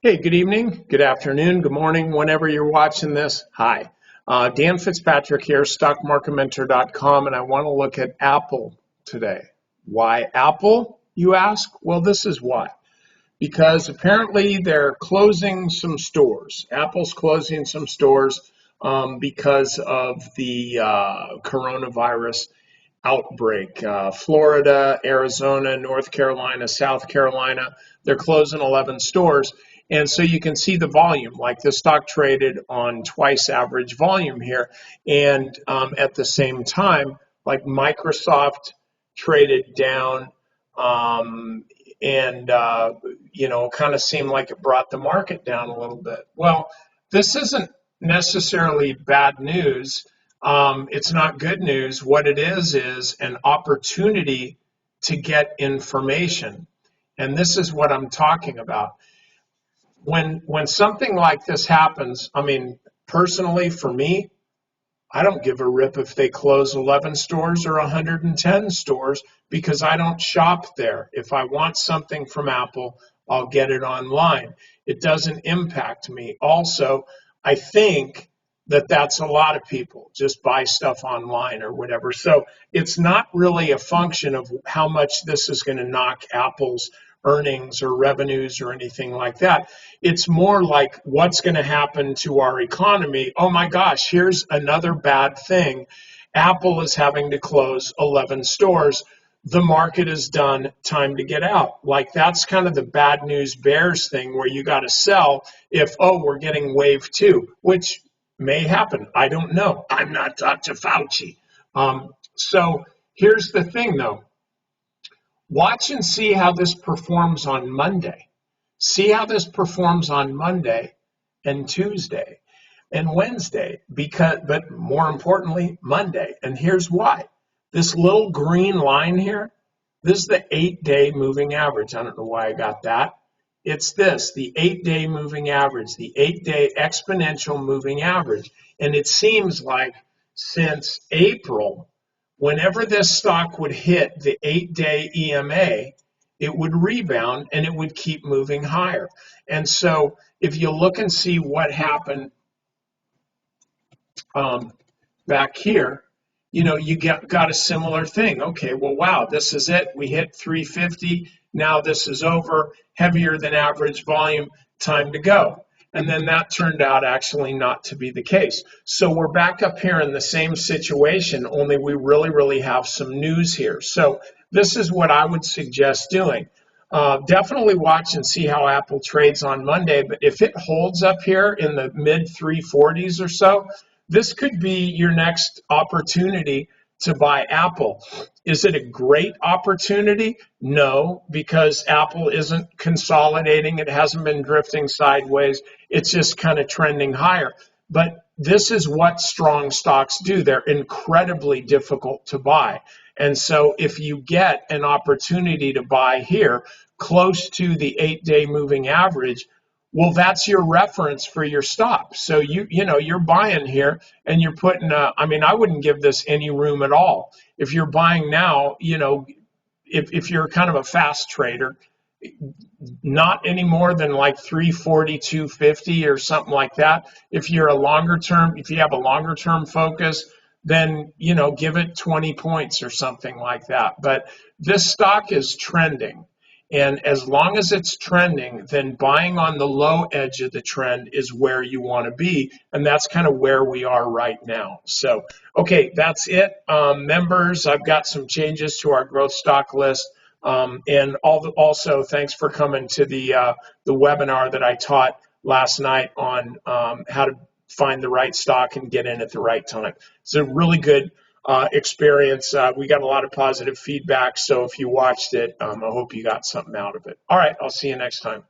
Hey, good evening, good afternoon, good morning, whenever you're watching this. Hi, Dan Fitzpatrick here, stockmarketmentor.com, and I want to look at Apple today. Why Apple, you ask? Well, this is why. Because apparently they're closing some stores. Apple's closing some stores because of the coronavirus outbreak. Florida, Arizona, North Carolina, South Carolina, they're closing 11 stores. And so you can see the volume, like the stock traded on twice average volume here. And at the same time, like Microsoft traded down and, kind of seemed like it brought the market down a little bit. Well, this isn't necessarily bad news. It's not good news. What it is an opportunity to get information. And this is what I'm talking about. When something like this happens, I mean, personally for me, I don't give a rip if they close 11 stores or 110 stores because I don't shop there. If I want something from Apple, I'll get it online. It doesn't impact me. Also, I think that that's a lot of people just buy stuff online or whatever. So it's not really a function of how much this is going to knock Apple's earnings or revenues or anything like that. It's more like what's going to happen to our economy. Oh my gosh, here's another bad thing. Apple is having to close 11 stores. The market is done, time to get out. Like that's kind of the bad news bears thing where you got to sell if, oh, we're getting wave two, which may happen. I don't know. I'm not Dr. Fauci. So here's the thing though. Watch and see how this performs on Monday. See how this performs on Monday and Tuesday and Wednesday, but more importantly, Monday. And here's why. This little green line here, this is the 8-day moving average. I don't know why I got that. It's this, the 8-day moving average, the 8-day exponential moving average. And it seems like since April, whenever this stock would hit the 8-day EMA, it would rebound and it would keep moving higher. And so if you look and see what happened back here, you got a similar thing. Okay, well, wow, this is it. We hit 350. Now this is over, heavier than average volume, time to go. And then that turned out actually not to be the case. So we're back up here in the same situation, only we really have some news here. So this is what I would suggest doing. Definitely watch and see how Apple trades on Monday, but if it holds up here in the mid 340s or so, this could be your next opportunity to buy Apple. Is it a great opportunity? No, because Apple isn't consolidating. It hasn't been drifting sideways. It's just kind of trending higher. But this is what strong stocks do. They're incredibly difficult to buy. And so if you get an opportunity to buy here close to the 8-day moving average, well, that's your reference for your stop. So you're buying here and you're putting I wouldn't give this any room at all. If you're buying now, if you're kind of a fast trader, not any more than like 340, 250 or something like that. If you have a longer term focus, then give it 20 points or something like that. But this stock is trending. And as long as it's trending, then buying on the low edge of the trend is where you want to be. And that's kind of where we are right now. So, okay, that's it. Members, I've got some changes to our growth stock list. And also, thanks for coming to the webinar that I taught last night on how to find the right stock and get in at the right time. It's a really good experience. We got a lot of positive feedback. So if you watched it, I hope you got something out of it. All right, I'll see you next time.